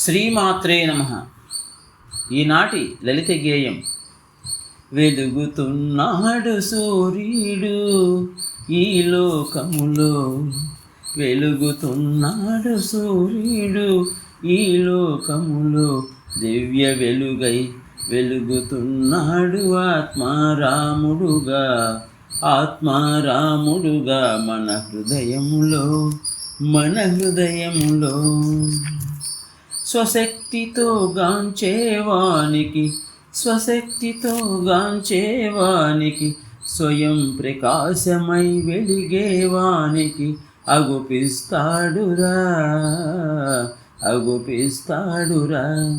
శ్రీమాత్రే నమః. ఈనాటి లలిత గేయం. వెలుగుతున్నాడు సూర్యుడు ఈ లోకములో, వెలుగుతున్నాడు సూర్యుడు ఈ లోకములో, దివ్య వెలుగై వెలుగుతున్నాడు ఆత్మారాముడుగా, ఆత్మారాముడుగా మన హృదయములో, మన హృదయములో. స్వశక్తితో గాంచేవానికి, స్వశక్తితో గాంచేవానికి, స్వయం ప్రకాశమై వెలిగేవానికి అగుపిస్తాడురా, అగుపిస్తాడురా.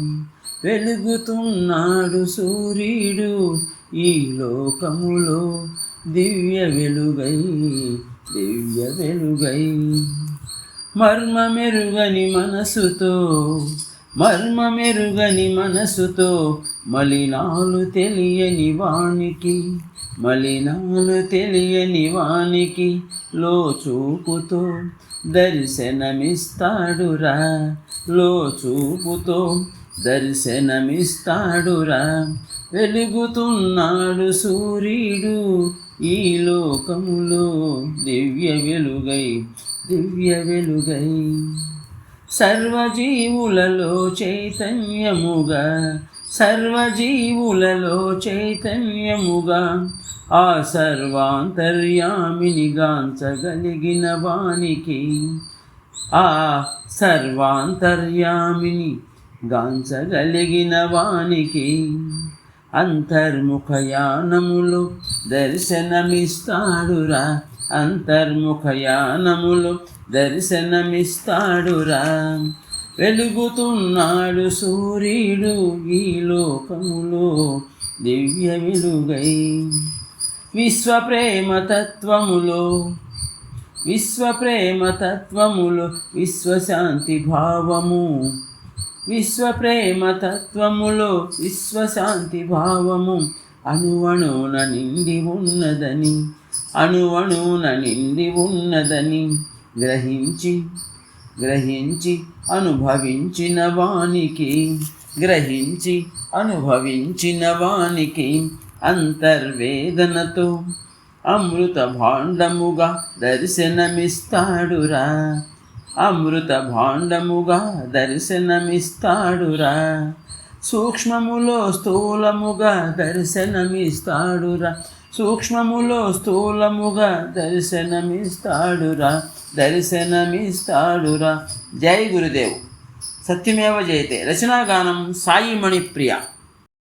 వెలుగుతున్నాడు సూర్యుడు ఈ లోకములో, దివ్య వెలుగై, దివ్య వెలుగై. మర్మమెరుగని మనసుతో, మర్మమెరుగని మనసుతో, మలినాలు తెలియని వానికి, మలినాలు తెలియని వానికి లోచూపుతో దర్శనమిస్తాడురా, లోచూపుతో దర్శనమిస్తాడురా. వెలుగుతున్నాడు సూర్యుడు ఈ లోకములో, దివ్య వెలుగై, దివ్య వెలుగై. సర్వజీవులలో చైతన్యముగా, సర్వజీవులలో చైతన్యముగా, ఆ సర్వాంతర్యామిని గాంచగలిగిన వానికి, ఆ సర్వాంతర్యామిని గాంచగలిగిన వానికి అంతర్ముఖయానములు దర్శనమిస్తాడురా, అంతర్ముఖయానములు దర్శనమిస్తాడురా. వెలుగుతున్నాడు సూర్యుడు ఈ లోకములో, దివ్య వెలుగై. విశ్వప్రేమతత్వములో, విశ్వప్రేమతత్వములో విశ్వశాంతి భావము, విశ్వప్రేమతత్వములో విశ్వశాంతి భావము అణువణువున నిండి ఉన్నదని, అణువణువున నిండి ఉన్నదని గ్రహించి, గ్రహించి అనుభవించిన వానికి, గ్రహించి అనుభవించిన వానికి అంతర్వేదనతో అమృత భాండముగా దర్శనమిస్తాడురా, అమృత భాండముగా దర్శనమిస్తాడురా. సూక్ష్మములో స్థూలముగా దర్శనమిస్తాడురా, సూక్ష్మములో స్థూలముగా దర్శనమిస్తాడురా, దర్శనమిస్తాడురా. జై గురుదేవ్. సత్యమేవ జయతే. రచనాగానం సాయి మణిప్రియ.